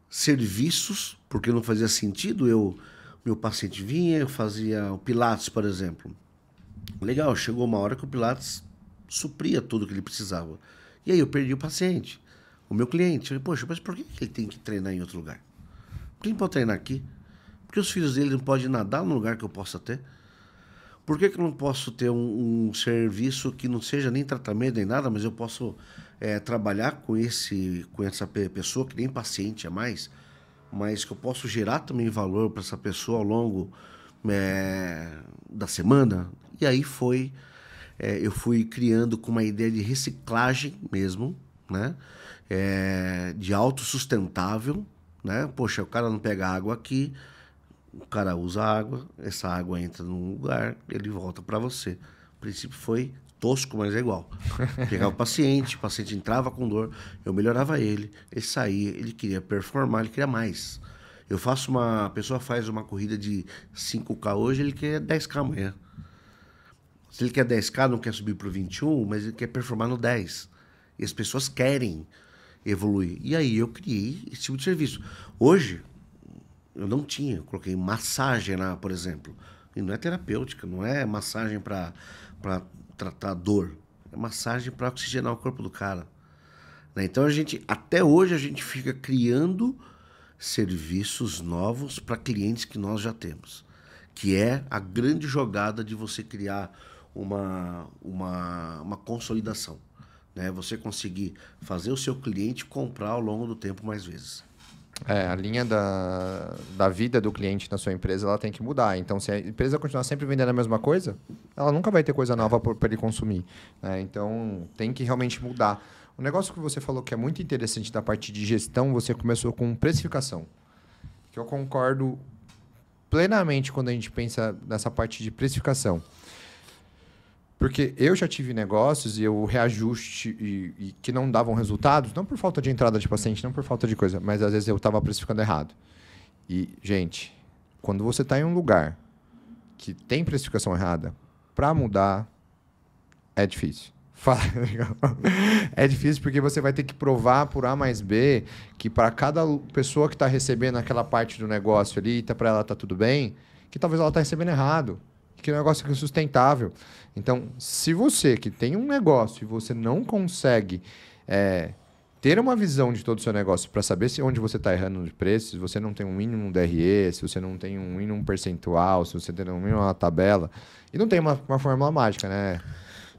serviços, porque não fazia sentido meu paciente vinha, eu fazia o Pilates, por exemplo. Legal, chegou uma hora que o Pilates supria tudo que ele precisava. E aí eu perdi o paciente, o meu cliente. Eu falei, poxa, mas por que ele tem que treinar em outro lugar? Por que ele pode treinar aqui? Por que os filhos dele não podem nadar no lugar que eu possa ter? Por que eu não posso ter um serviço que não seja nem tratamento nem nada, mas eu posso trabalhar com essa pessoa, que nem paciente é mais, mas que eu posso gerar também valor para essa pessoa ao longo da semana? E aí eu fui criando com uma ideia de reciclagem mesmo, né? De autossustentável, né? Poxa, o cara não pega água aqui, o cara usa água, essa água entra num lugar, ele volta para você. O princípio foi tosco, mas é igual. Pegava o paciente entrava com dor, eu melhorava ele saía, ele queria performar, ele queria mais. A pessoa faz uma corrida de 5K hoje, ele quer 10K amanhã. Se ele quer 10K, não quer subir para o 21, mas ele quer performar no 10. E as pessoas querem evoluir. E aí eu criei esse tipo de serviço. Hoje, eu não tinha, eu coloquei massagem lá, por exemplo. E não é terapêutica, não é massagem para tratar dor. É massagem para oxigenar o corpo do cara. Né? Então, até hoje, a gente fica criando serviços novos para clientes que nós já temos. Que é a grande jogada de você criar uma consolidação. Né? Você conseguir fazer o seu cliente comprar ao longo do tempo mais vezes. A linha da vida do cliente na sua empresa, ela tem que mudar. Então, se a empresa continuar sempre vendendo a mesma coisa, ela nunca vai ter coisa nova para ele consumir. Né? Então, tem que realmente mudar. O negócio que você falou que é muito interessante da parte de gestão, você começou com precificação. Que eu concordo plenamente quando a gente pensa nessa parte de precificação. Porque eu já tive negócios e o reajuste e que não davam resultados, não por falta de entrada de paciente, não por falta de coisa, mas às vezes eu estava precificando errado. E, gente, quando você está em um lugar que tem precificação errada, para mudar é difícil. É difícil porque você vai ter que provar por A mais B que para cada pessoa que está recebendo aquela parte do negócio ali, para ela tá tudo bem, que talvez ela está recebendo errado. Que o negócio é insustentável. Então, se você que tem um negócio e você não consegue ter uma visão de todo o seu negócio para saber onde você está errando de preço, se você não tem um mínimo DRE, se você não tem um mínimo percentual, se você tem um mínimo uma tabela, e não tem uma fórmula mágica, né?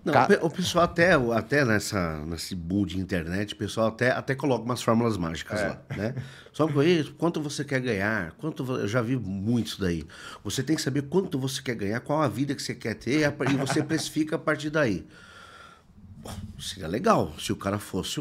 Não, o pessoal até nesse boom de internet, o pessoal até coloca umas fórmulas mágicas lá, né? Só quanto você quer ganhar, eu já vi muito isso daí. Você tem que saber quanto você quer ganhar, qual a vida que você quer ter, e você precifica a partir daí. Bom, seria legal se o cara fosse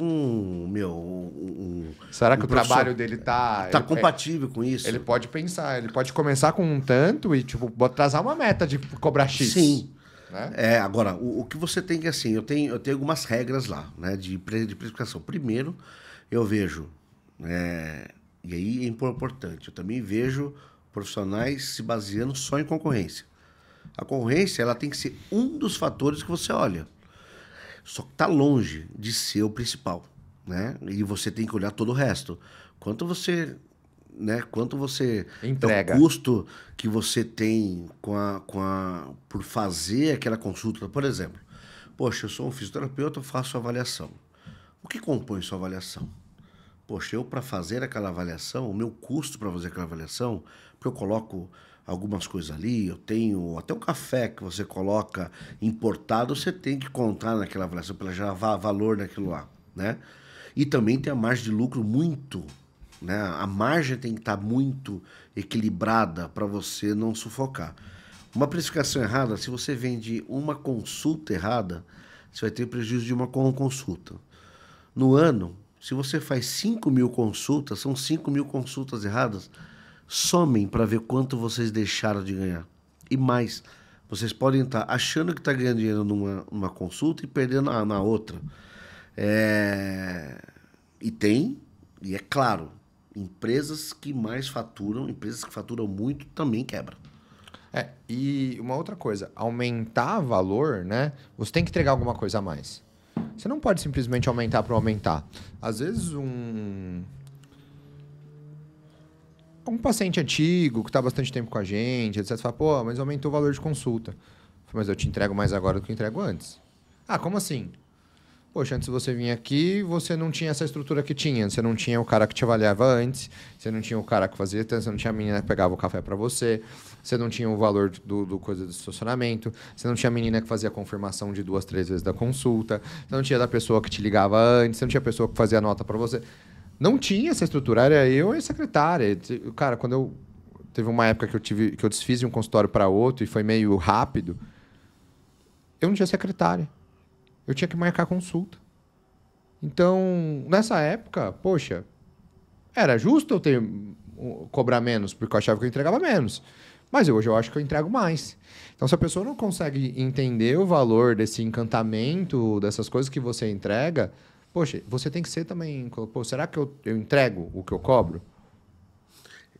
Será que o trabalho dele tá compatível com isso? Ele pode pensar, ele pode começar com um tanto e tipo traçar uma meta de cobrar X. Sim. Né? Agora, o que você tem que, assim, eu tenho algumas regras lá, né, de precificação. Primeiro, eu vejo, e aí é importante, eu também vejo profissionais se baseando só em concorrência. A concorrência, ela tem que ser um dos fatores que você olha. Só que está longe de ser o principal, né? E você tem que olhar todo o resto. Quanto você, né? Quanto você entrega, o custo que você tem por fazer aquela consulta, por exemplo. Poxa, eu sou um fisioterapeuta, eu faço avaliação. O que compõe sua avaliação? Poxa, eu para fazer aquela avaliação, o meu custo para fazer aquela avaliação, porque eu coloco algumas coisas ali, eu tenho até o café que você coloca importado, você tem que contar naquela avaliação para já valor naquilo lá, né? E também tem a margem de lucro muito, né? A margem tem que estar muito equilibrada para você não sufocar. Uma precificação errada, se você vende uma consulta errada, você vai ter prejuízo de uma consulta. No ano, se você faz 5.000 consultas, são 5.000 consultas erradas, somem para ver quanto vocês deixaram de ganhar. E mais, vocês podem estar achando que está ganhando dinheiro numa consulta e perdendo na outra. E é claro, empresas que mais faturam, empresas que faturam muito, também quebram. E uma outra coisa, aumentar valor, né? Você tem que entregar alguma coisa a mais. Você não pode simplesmente aumentar para aumentar. Às vezes um paciente antigo que está há bastante tempo com a gente, etc. Fala, pô, mas aumentou o valor de consulta. Mas eu te entrego mais agora do que eu entrego antes. Ah, como assim? Poxa, antes você vinha aqui, você não tinha essa estrutura que tinha. Você não tinha o cara que te avaliava antes, você não tinha o cara que fazia, você não tinha a menina que pegava o café para você, você não tinha o valor do coisa do estacionamento, você não tinha a menina que fazia a confirmação de 2, 3 vezes da consulta, você não tinha da pessoa que te ligava antes, você não tinha a pessoa que fazia a nota para você. Não tinha essa estrutura, era eu e a secretária. Cara, teve uma época que eu desfiz de um consultório para outro e foi meio rápido, eu não tinha secretária. Eu tinha que marcar consulta. Então, nessa época, poxa, era justo eu cobrar menos, porque eu achava que eu entregava menos. Mas hoje eu acho que eu entrego mais. Então, se a pessoa não consegue entender o valor desse encantamento, dessas coisas que você entrega, poxa, você tem que ser também... Pô, será que eu entrego o que eu cobro?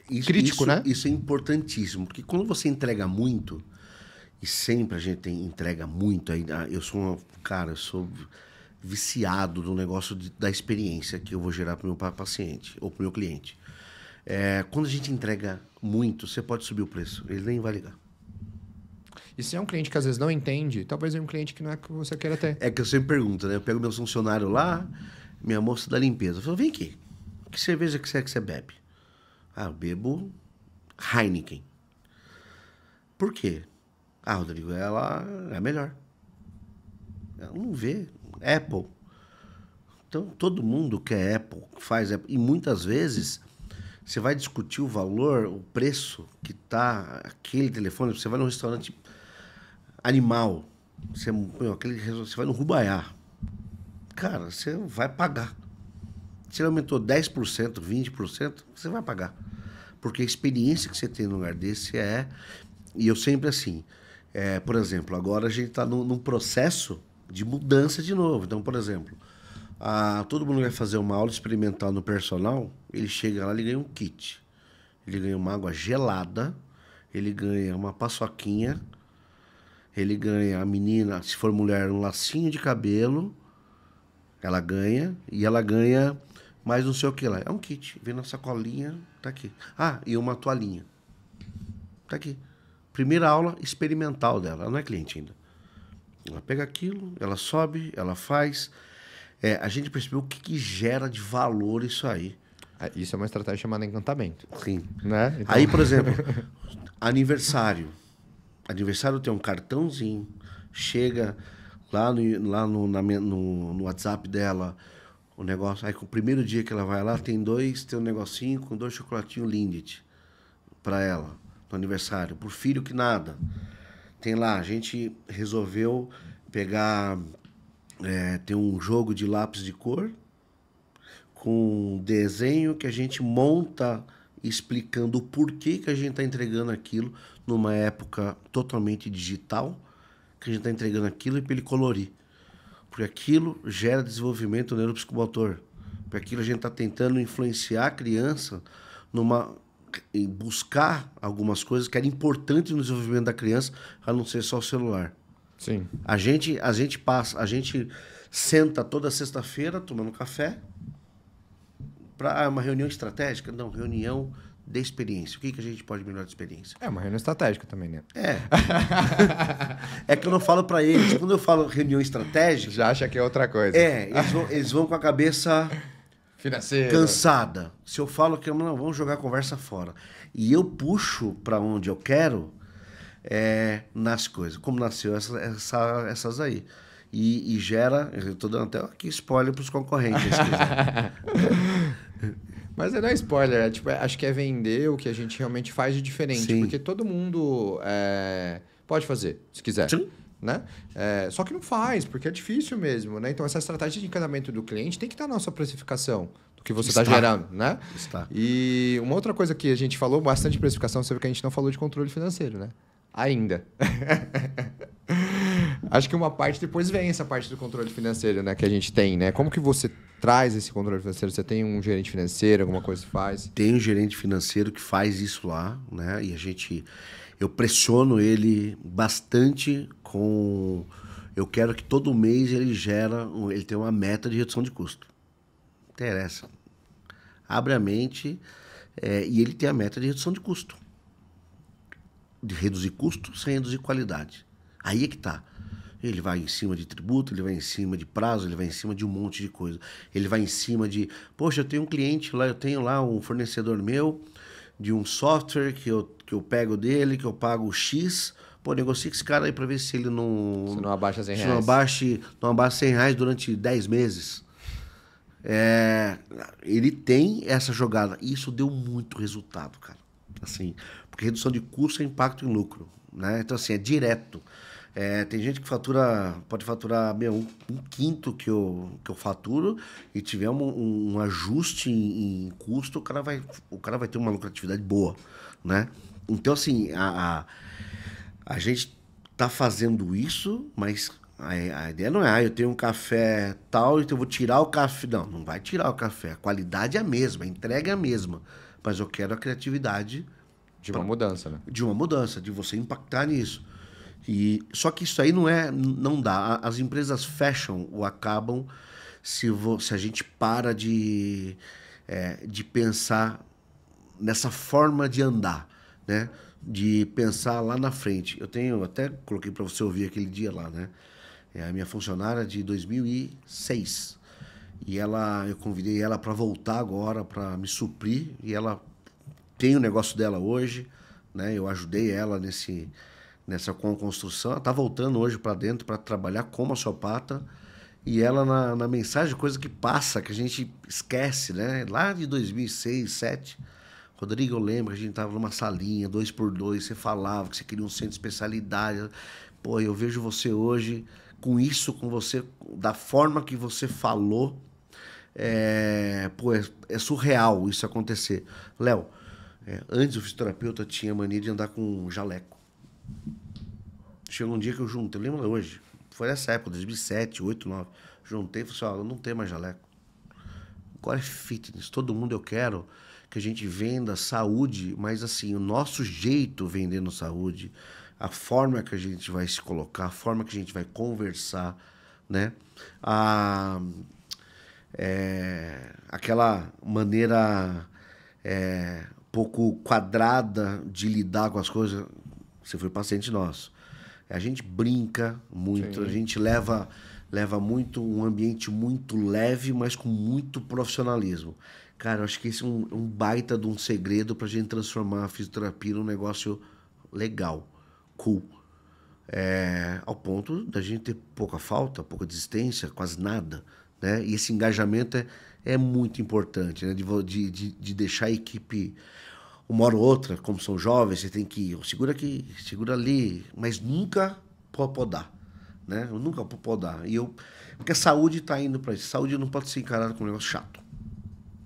Crítico, né? Isso é importantíssimo, porque quando você entrega muito... E sempre a gente entrega muito. Eu sou eu sou viciado no negócio da experiência que eu vou gerar para o meu paciente ou para o meu cliente. Quando a gente entrega muito, você pode subir o preço, ele nem vai ligar. E se é um cliente que às vezes não entende, talvez é um cliente que não é que você queira ter. É que eu sempre pergunto, né? Eu pego meu funcionário lá, minha moça da limpeza. Eu falo, vem aqui, que cerveja que você bebe? Ah, eu bebo Heineken. Por quê? Ah, Rodrigo, ela é melhor. Ela não vê. Apple. Então, todo mundo quer Apple, faz Apple. E muitas vezes, você vai discutir o valor, o preço que tá aquele telefone. Você vai num restaurante animal. Você vai no Rubaiá. Cara, você vai pagar. Se ele aumentou 10%, 20%, você vai pagar. Porque a experiência que você tem num lugar desse é... E eu sempre assim... por exemplo, agora a gente está num processo de mudança de novo. Então, por exemplo, todo mundo vai fazer uma aula experimental no personal, ele chega lá e ganha um kit. Ele ganha uma água gelada, ele ganha uma paçoquinha, ele ganha a menina, se for mulher, um lacinho de cabelo, ela ganha, e ela ganha mais não sei o que lá. É um kit, vem na sacolinha, tá aqui. Ah, e uma toalhinha. Tá aqui. Primeira aula experimental dela, ela não é cliente ainda. Ela pega aquilo, ela sobe, ela faz. A gente percebeu o que gera de valor isso aí. Isso é uma estratégia chamada encantamento. Sim. Né? Então... Aí, por exemplo, aniversário. Aniversário tem um cartãozinho, chega lá no WhatsApp dela, o negócio. Aí, com o primeiro dia que ela vai lá, tem um negocinho com 2 chocolatinhos Lindt para ela. No aniversário, por filho que nada. Tem lá, a gente resolveu pegar, tem um jogo de lápis de cor com um desenho que a gente monta explicando o porquê que a gente está entregando aquilo numa época totalmente digital, que a gente está entregando aquilo e para ele colorir. Porque aquilo gera desenvolvimento neuropsicomotor. Porque aquilo a gente está tentando influenciar a criança numa... em buscar algumas coisas que eram importantes no desenvolvimento da criança, a não ser só o celular. Sim. A gente senta toda sexta-feira tomando café para uma reunião estratégica? Não, reunião de experiência. O que a gente pode melhorar de experiência? É uma reunião estratégica também, né? É que eu não falo para eles. Quando eu falo reunião estratégica... Já acha que é outra coisa. Eles vão com a cabeça... Financeira. Cansada. Se eu falo que não, vamos jogar a conversa fora. E eu puxo para onde eu quero, nasce coisa. Como nasceu essas aí. E gera... Eu estou dando até aqui spoiler para os concorrentes, se quiser. Mas não é spoiler, acho que é vender o que a gente realmente faz de diferente. Sim. Porque todo mundo pode fazer, se quiser. Sim. Né? Só que não faz, porque é difícil mesmo. Né? Então, essa estratégia de encantamento do cliente tem que estar na nossa precificação do que você está gerando. Né? Está. E uma outra coisa que a gente falou bastante de precificação, você vê que a gente não falou de controle financeiro, né? Ainda. Acho que uma parte depois vem essa parte do controle financeiro, né, que a gente tem, né? Como que você traz esse controle financeiro? Você tem um gerente financeiro, alguma coisa que faz? Tem um gerente financeiro que faz isso lá, né? E eu pressiono ele bastante com... Eu quero que todo mês ele tem uma meta de redução de custo. Interessa. Abre a mente e ele tem a meta de redução de custo. De reduzir custo sem reduzir qualidade. Aí é que tá. Ele vai em cima de tributo, ele vai em cima de prazo, ele vai em cima de um monte de coisa. Ele vai em cima de... Poxa, eu tenho um cliente lá, eu tenho lá um fornecedor meu de um software que eu pego dele, que eu pago X. Pô, negocia com esse cara aí pra ver se ele não... Se não abaixa 100 reais. Não abaixa 100 reais durante 10 meses. Ele tem essa jogada. E isso deu muito resultado, cara. Assim, porque redução de custo é impacto em lucro, né? Então, assim, é direto. Tem gente que pode faturar um quinto que eu faturo e tiver um ajuste em custo, o cara vai ter uma lucratividade boa, né? Então, assim, a gente tá fazendo isso, mas a ideia não é, eu tenho um café tal, então eu vou tirar o café. Não vai tirar o café. A qualidade é a mesma, a entrega é a mesma. Mas eu quero a criatividade... De uma mudança, né? De uma mudança, de você impactar nisso. Só que isso aí não dá. As empresas fecham ou acabam se a gente para de pensar nessa forma de andar, né? De pensar lá na frente. Até coloquei para você ouvir aquele dia lá, né? A minha funcionária de 2006. E eu convidei ela para voltar agora, para me suprir. E ela tem o negócio dela hoje, né? Eu ajudei ela nessa construção. Ela está voltando hoje para dentro para trabalhar como osteopata. E ela, na mensagem, coisa que passa, que a gente esquece, né? Lá de 2006, 2007, Rodrigo, eu lembro que a gente estava numa salinha, 2x2, você falava que você queria um centro de especialidade. Pô, eu vejo você hoje com isso, com você, da forma que você falou. É surreal isso acontecer. Léo, antes o fisioterapeuta tinha mania de andar com um jaleco. Chegou um dia que eu juntei, eu lembro hoje, foi nessa época, 2007, 2008, 2009. Juntei e falei assim, eu não tenho mais jaleco. Agora é fitness, todo mundo eu quero que a gente venda saúde, mas assim, o nosso jeito vendendo saúde, a forma que a gente vai se colocar, a forma que a gente vai conversar, né? Aquela maneira pouco quadrada de lidar com as coisas. Você foi paciente nosso. A gente brinca muito, sim. A gente leva muito um ambiente muito leve, mas com muito profissionalismo. Cara, eu acho que esse é um baita de um segredo pra gente transformar a fisioterapia num negócio legal, cool. Ao ponto da gente ter pouca falta, pouca desistência, quase nada, né? E esse engajamento é muito importante, né? De deixar a equipe... Uma hora ou outra, como são jovens, você tem que ir, segura aqui, segura ali, mas nunca podar, né? Nunca podar. Porque a saúde está indo para isso. Saúde não pode ser encarada como um negócio chato.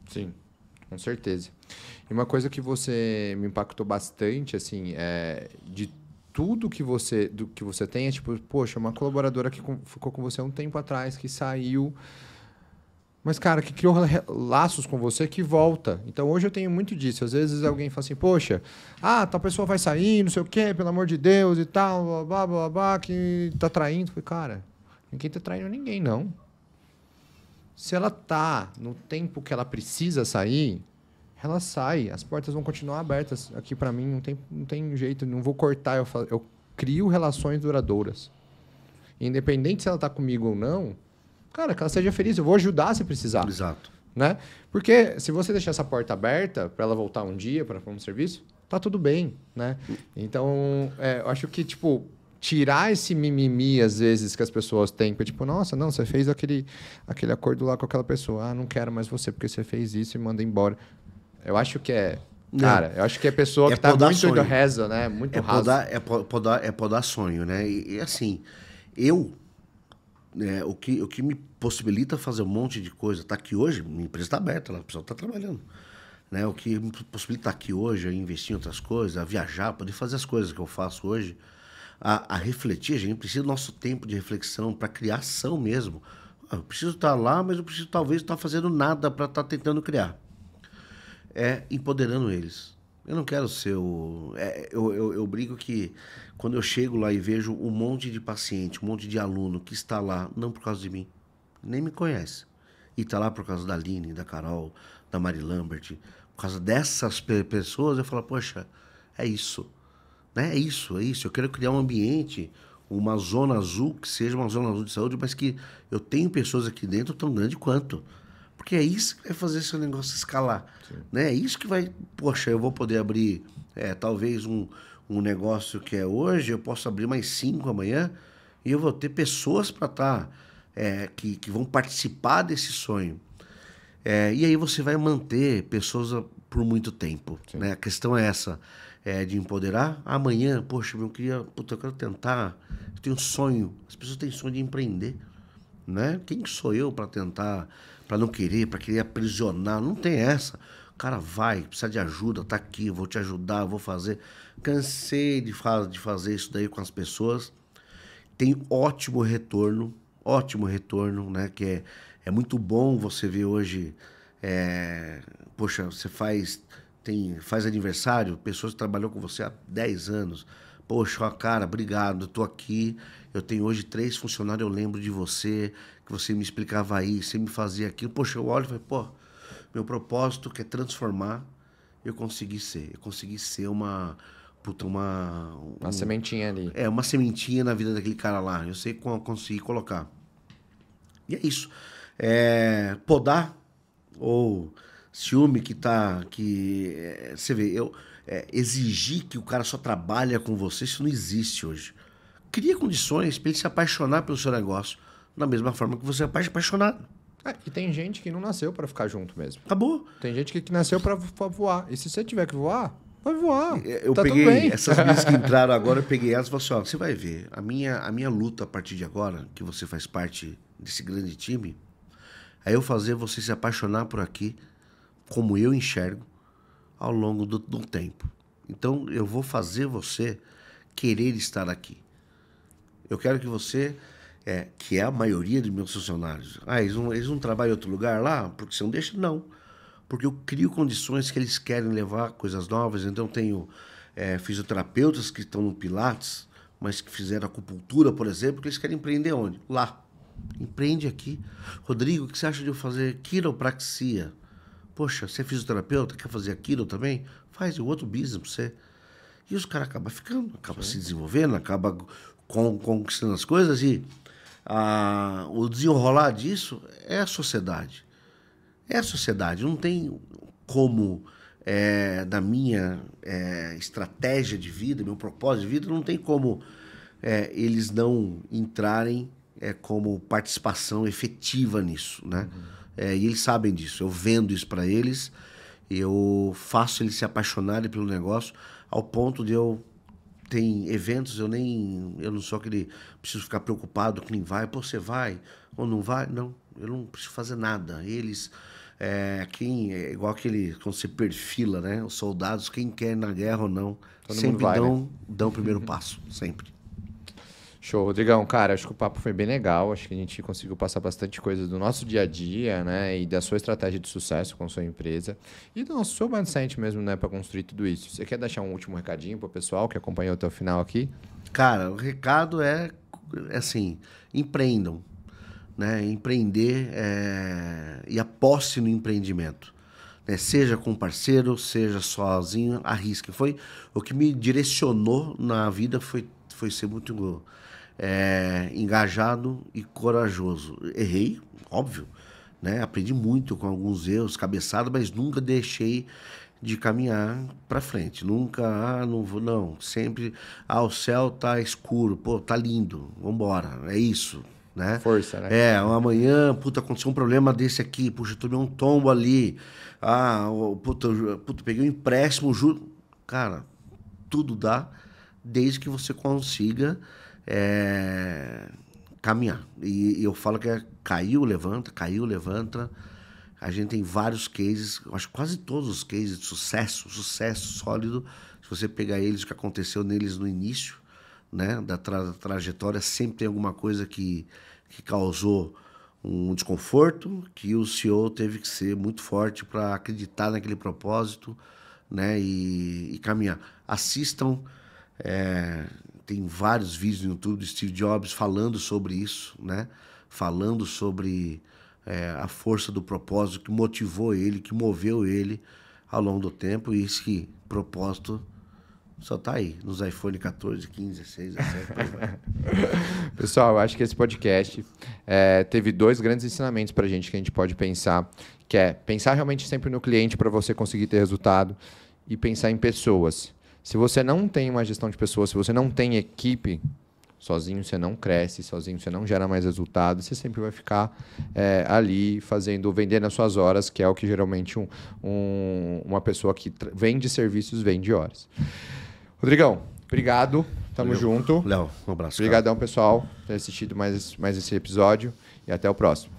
Sim, com certeza. E uma coisa que você me impactou bastante, assim, de tudo que você tem, tipo, poxa, uma colaboradora que ficou com você há um tempo atrás, que saiu... mas, cara, que criou laços com você que volta. Então, hoje eu tenho muito disso. Às vezes alguém fala assim, poxa, tal pessoa vai sair, não sei o quê, pelo amor de Deus e tal, blá, blá, blá, blá, que tá traindo. Eu falei, cara, ninguém tá traindo ninguém, não. Se ela tá no tempo que ela precisa sair, ela sai. As portas vão continuar abertas aqui pra mim, não tem jeito, não vou cortar. Eu crio relações duradouras. Independente se ela tá comigo ou não, cara, que ela seja feliz, eu vou ajudar se precisar. Exato. Né? Porque se você deixar essa porta aberta para ela voltar um dia para um serviço, tá tudo bem, né? Então, eu acho que, tipo, tirar esse mimimi, às vezes, que as pessoas têm, tipo, nossa, não, você fez aquele acordo lá com aquela pessoa, não quero mais você porque você fez isso e manda embora. Eu acho que cara, eu acho que é pessoa que tá muito do reza, né? Muito rasa. É podar sonho, né? E assim, o que me possibilita fazer um monte de coisa, tá aqui hoje, minha empresa está aberta, a pessoa está trabalhando. Né? O que me possibilita estar aqui hoje, a investir em outras coisas, a viajar, poder fazer as coisas que eu faço hoje, a refletir, a gente precisa do nosso tempo de reflexão para criação mesmo. Eu preciso estar lá, mas eu preciso talvez estar fazendo nada para estar tentando criar. Empoderando eles. Eu não quero ser o... eu brigo que quando eu chego lá e vejo um monte de paciente, um monte de aluno que está lá, não por causa de mim, nem me conhece, e está lá por causa da Aline, da Carol, da Mari Lambert, por causa dessas pessoas, eu falo, poxa, é isso. Né? É isso. Eu quero criar um ambiente, uma zona azul, que seja uma zona azul de saúde, mas que eu tenho pessoas aqui dentro tão grande quanto. Porque é isso que vai fazer esse negócio escalar. Né? É isso que vai... Poxa, eu vou poder abrir talvez um negócio que é hoje, eu posso abrir mais 5 amanhã e eu vou ter pessoas para estar... que vão participar desse sonho. E aí você vai manter pessoas por muito tempo. Né? A questão é essa, de empoderar. Amanhã, poxa, eu quero tentar... Eu tenho um sonho. As pessoas têm sonho de empreender. Né? Quem sou eu para tentar... para não querer, para querer aprisionar, não tem essa. O cara vai, precisa de ajuda, tá aqui, vou te ajudar, vou fazer. Cansei de fazer isso daí com as pessoas. Tem ótimo retorno, né? Que é muito bom você ver hoje, poxa, você faz aniversário, pessoas que trabalham com você há 10 anos. Poxa, cara, obrigado, eu tô aqui. Eu tenho hoje 3 funcionários, eu lembro de você, que você me explicava isso, você me fazia aquilo. Poxa, eu olho e falo, meu propósito que é transformar, eu consegui ser uma sementinha ali. Uma sementinha na vida daquele cara lá. Eu sei como conseguir colocar. E é isso. Podar ou ciúme você vê, exigir que o cara só trabalha com você, isso não existe hoje. Cria condições para ele se apaixonar pelo seu negócio, da mesma forma que você é apaixonado. E tem gente que não nasceu para ficar junto mesmo. Acabou. Tem gente que nasceu para voar. E se você tiver que voar, vai voar. Eu tá peguei tudo bem. essas meninas que entraram agora, eu peguei elas e falei assim, você vai ver, a minha luta a partir de agora, que você faz parte desse grande time, é eu fazer você se apaixonar por aqui, como eu enxergo, ao longo do tempo. Então, eu vou fazer você querer estar aqui. Eu quero que você, que é a maioria dos meus funcionários, eles não trabalham em outro lugar lá? Porque você não deixa? Não. Porque eu crio condições que eles querem levar coisas novas. Então, tenho fisioterapeutas que estão no Pilates, mas que fizeram acupuntura, por exemplo, que eles querem empreender onde? Lá. Empreende aqui. Rodrigo, o que você acha de eu fazer quiropraxia? Poxa, você é fisioterapeuta, quer fazer aquilo também? Faz o outro business pra você. E os caras acabam ficando, acabam se desenvolvendo, acabam conquistando as coisas e o desenrolar disso é a sociedade. É a sociedade. Não tem como, da minha estratégia de vida, meu propósito de vida, não tem como eles não entrarem como participação efetiva nisso, né? E eles sabem disso. Eu vendo isso para eles, eu faço eles se apaixonarem pelo negócio, ao ponto de tem eventos, eu não sou aquele, preciso ficar preocupado quem vai, você vai ou não vai? Não, eu não preciso fazer nada. Eles, igual aquele, quando você perfila, né? Os soldados, quem quer ir na guerra ou não, Todo sempre mundo vai, dão o primeiro passo, sempre. Show, Rodrigão. Cara, acho que o papo foi bem legal. Acho que a gente conseguiu passar bastante coisa do nosso dia a dia, né? E da sua estratégia de sucesso com a sua empresa. E do nosso seu mindset mesmo, né? Para construir tudo isso. Você quer deixar um último recadinho para o pessoal que acompanhou até o final aqui? Cara, o recado é assim, empreendam, né? Empreender e aposte no empreendimento. Né? Seja com parceiro, seja sozinho, arrisque. Foi o que me direcionou na vida foi ser muito engajado e corajoso. Errei, óbvio, né? Aprendi muito com alguns erros, cabeçada, mas nunca deixei de caminhar para frente. Nunca, não vou, não. Sempre, o céu tá escuro, pô, tá lindo, vambora, é isso, né? Força, né? Amanhã, puta, aconteceu um problema desse aqui, puxa, eu tomei um tombo ali, puta, peguei um empréstimo, juro. Cara, tudo dá, desde que você consiga caminhar. E eu falo que caiu, levanta, caiu, levanta. A gente tem vários cases, acho que quase todos os cases de sucesso sólido. Se você pegar eles, o que aconteceu neles no início, né, da trajetória, sempre tem alguma coisa que causou um desconforto, que o CEO teve que ser muito forte para acreditar naquele propósito, né, e caminhar. Assistam, tem vários vídeos no YouTube do Steve Jobs falando sobre isso, né, falando sobre a força do propósito que motivou ele, que moveu ele ao longo do tempo, e esse propósito só tá aí, nos iPhone 14, 15, 16, 17. Pessoal, eu acho que esse podcast teve dois grandes ensinamentos para a gente que a gente pode pensar, que é pensar realmente sempre no cliente para você conseguir ter resultado e pensar em pessoas. Se você não tem uma gestão de pessoas, se você não tem equipe, sozinho você não cresce, sozinho você não gera mais resultado, você sempre vai ficar ali vendendo as suas horas, que é o que geralmente uma pessoa que vende serviços vende horas. Rodrigão, obrigado, tamo junto. Léo, um abraço. Obrigadão, pessoal, por ter assistido mais esse episódio e até o próximo.